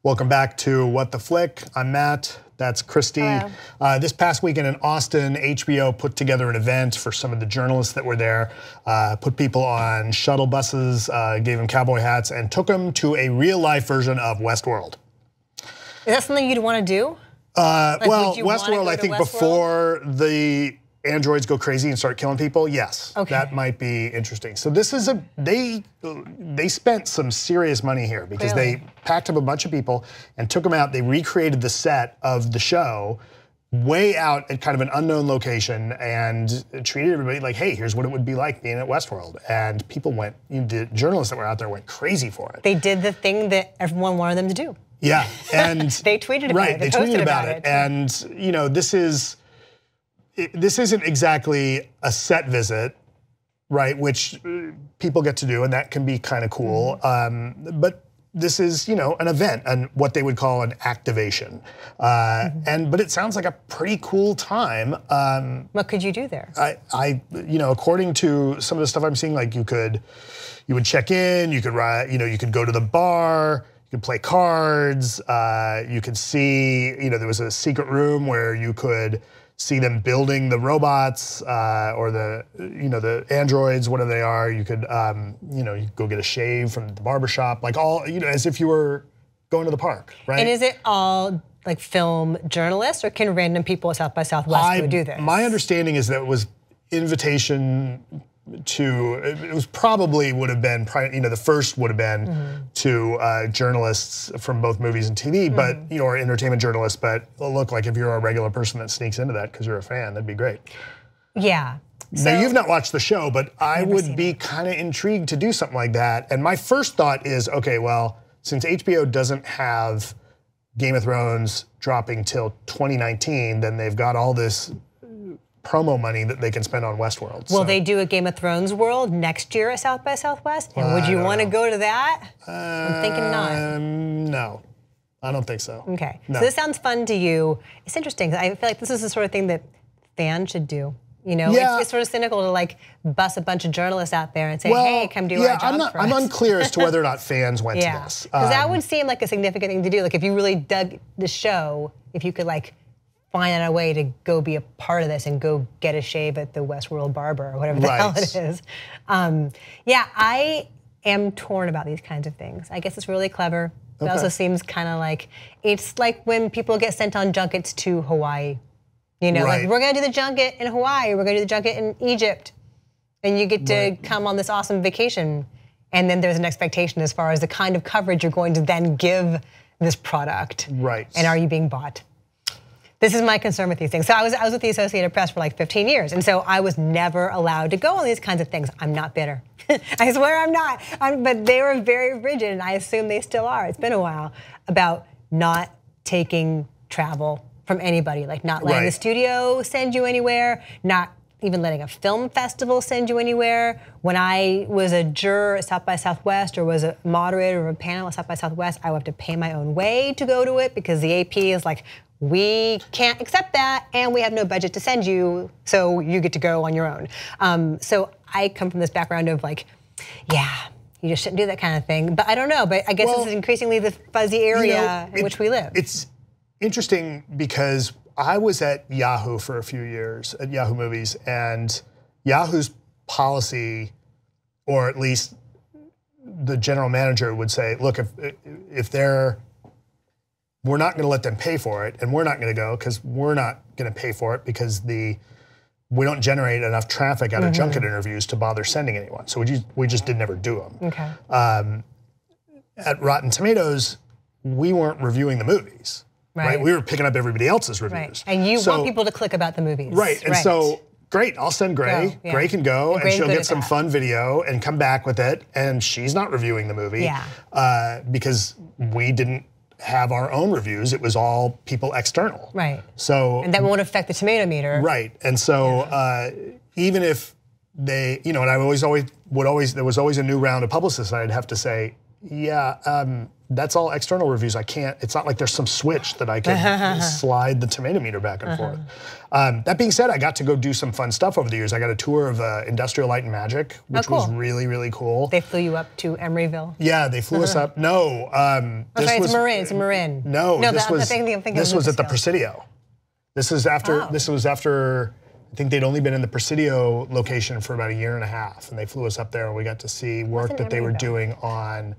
Welcome back to What the Flick. I'm Matt. That's Christy. This past weekend in Austin, HBO put together an event for some of the journalists that were there, put people on shuttle buses, gave them cowboy hats, and took them to a real-life version of Westworld. Is that something you'd want to do? Well, Westworld, I think before the androids go crazy and start killing people, yes, that might be interesting. So this is they spent some serious money here because they packed up a bunch of people and took them out. They recreated the set of the show way out at kind of an unknown location and treated everybody like, hey, here's what it would be like being at Westworld. And people went, the journalists that were out there went crazy for it. They did the thing that everyone wanted them to do. Yeah, and they tweeted about it. They tweeted about it. And you know, this isn't exactly a set visit, right? Which people get to do, and that can be kind of cool. But this is, you know, an event and what they would call an activation. But it sounds like a pretty cool time. What could you do there? You know, according to some of the stuff I'm seeing, like you would check in, you could ride, you know, you could go to the bar. You could play cards. You could see, you know, there was a secret room where you could see them building the robots or the, you know, the androids, whatever they are. You could, you know, you could go get a shave from the barbershop, like all, you know, as if you were going to the park, right? And is it all like film journalists, or can random people at South by Southwest go do this? My understanding is that it was invitation to, it was probably would have been, you know, the first would have been to journalists from both movies and TV, but, you know, or entertainment journalists, but look, like if you're a regular person that sneaks into that because you're a fan, that'd be great. Yeah. Now, you've not watched the show, but I would be kind of intrigued to do something like that. And my first thought is, okay, well, since HBO doesn't have Game of Thrones dropping till 2019, then they've got all this promo money that they can spend on Westworld. Will they do a Game of Thrones world next year at South by Southwest? And would you want to go to that? I'm thinking not. No, I don't think so. Okay, no. So this sounds fun to you. It's interesting, I feel like this is the sort of thing that fans should do. You know, it's sort of cynical to like bus a bunch of journalists out there and say, hey, come do our job for us. I'm unclear as to whether or not fans went to this. Because that would seem like a significant thing to do. Like if you really dug the show, if you could like find out a way to go be a part of this and go get a shave at the Westworld barber or whatever the hell it is. Yeah, I am torn about these kinds of things. I guess it's really clever. It also seems kind of like, it's like when people get sent on junkets to Hawaii. You know, like we're gonna do the junket in Hawaii, we're gonna do the junket in Egypt. And you get to come on this awesome vacation. And then there's an expectation as far as the kind of coverage you're going to then give this product. Right. And are you being bought? This is my concern with these things. So I was with the Associated Press for like 15 years, and so I was never allowed to go on these kinds of things. I'm not bitter. I swear I'm not. But they were very rigid, and I assume they still are. It's been a while about not taking travel from anybody, like not letting the studio send you anywhere, not even letting a film festival send you anywhere. When I was a juror at South by Southwest or was a moderator of a panel at South by Southwest, I would have to pay my own way to go to it because the AP is like, we can't accept that and we have no budget to send you, so you get to go on your own. So I come from this background of like, yeah, you just shouldn't do that kind of thing. But I don't know, but I guess this is increasingly the fuzzy area in which we live. It's interesting because I was at Yahoo for a few years, at Yahoo Movies, and Yahoo's policy, or at least the general manager would say, look, if we're not gonna let them pay for it, and we're not gonna go because we're not gonna pay for it because we don't generate enough traffic out of junket interviews to bother sending anyone. So we just did never do them. Okay. At Rotten Tomatoes, we weren't reviewing the movies. Right. We were picking up everybody else's reviews. Right. And you want people to click about the movies. Right. And so, great, I'll send Gray. Gray can go and she'll get some fun video and come back with it. And she's not reviewing the movie because we didn't have our own reviews. It was all people external. Right. So, and that won't affect the tomato meter. Right. And so even if they, you know, and I there was always a new round of publicists, and I'd have to say, Yeah, that's all external reviews. I can't, it's not like there's some switch that I can slide the tomato meter back and forth. That being said, I got to go do some fun stuff over the years. I got a tour of Industrial Light and Magic, which was really, really cool. They flew you up to Emeryville? Yeah, they flew us up. No. It's Marin. No, this was at the Presidio. This was after, I think they'd only been in the Presidio location for about 1.5 years, and they flew us up there and we got to see work that they were doing on,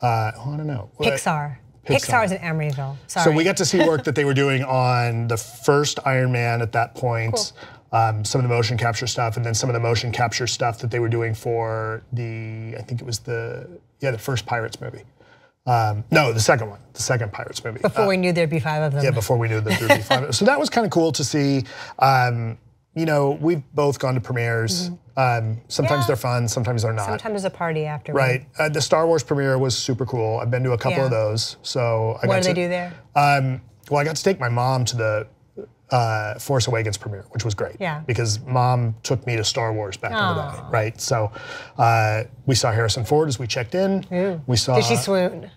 I don't know. Pixar. Pixar's in Emeryville. Sorry. So we got to see work that they were doing on the first Iron Man at that point, some of the motion capture stuff, and then some of the motion capture stuff that they were doing for I think it was the first Pirates movie. No, the second one, the second Pirates movie. Before we knew there'd be 5 of them. Yeah, before we knew that there'd be 5 of them. So that was kind of cool to see. You know, we've both gone to premieres. Sometimes they're fun, sometimes they're not. Sometimes there's a party after. Right. The Star Wars premiere was super cool. I've been to a couple of those. So what do they do there? Well, I got to take my mom to the Force Awakens premiere, which was great. Yeah. Because Mom took me to Star Wars back in the day, right? So we saw Harrison Ford as we checked in. We saw. Did she swoon?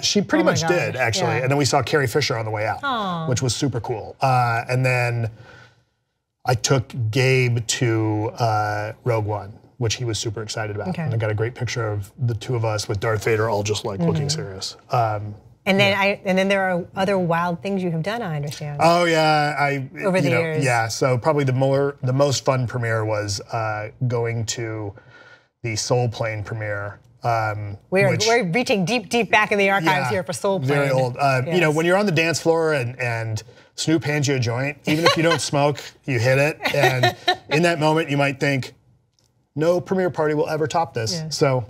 She pretty much did, actually. And then we saw Carrie Fisher on the way out, which was super cool. And then I took Gabe to Rogue One, which he was super excited about. And I got a great picture of the 2 of us with Darth Vader all just like looking serious. And then there are other wild things you have done, I understand. Oh yeah, over the years. Yeah, so probably the most fun premiere was going to the Soul Plane premiere. We're reaching deep back in the archives here for Soul Plane. Very old. You know, when you're on the dance floor and Snoop hands you a joint, even if you don't smoke, you hit it. And in that moment, you might think, no premiere party will ever top this. So,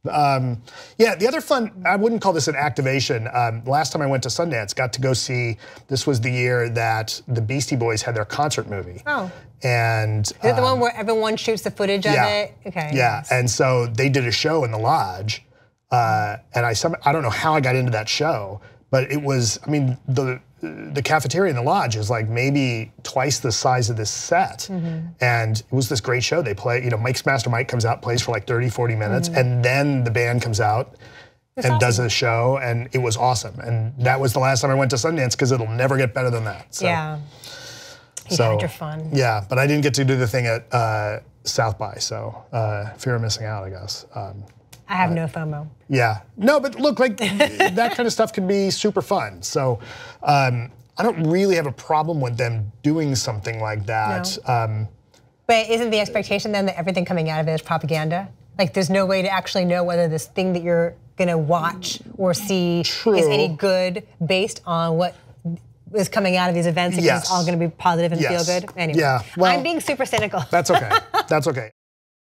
yeah, the other fun, I wouldn't call this an activation. Last time I went to Sundance, got to go see, this was the year that the Beastie Boys had their concert movie. And is it the one where everyone shoots the footage of it? Okay. Yeah, and so they did a show in the lodge. And I don't know how I got into that show, but it was, I mean, the cafeteria in the lodge is like maybe twice the size of this set. And it was this great show. They play, you know, Mike's Master Mike comes out, plays for like 30, 40 minutes, and then the band comes out and does a show, and it was awesome. And that was the last time I went to Sundance, because it'll never get better than that. So, yeah. You had your fun. Yeah, but I didn't get to do the thing at South by, so fear of missing out, I guess. I have no FOMO. Yeah, no, but look, like that kind of stuff can be super fun. So I don't really have a problem with them doing something like that. No. But isn't the expectation then that everything coming out of it is propaganda? Like there's no way to actually know whether this thing that you're gonna watch or see is any good based on what is coming out of these events. It's all gonna be positive and feel good. Anyway, yeah, well, I'm being super cynical. That's okay. That's okay.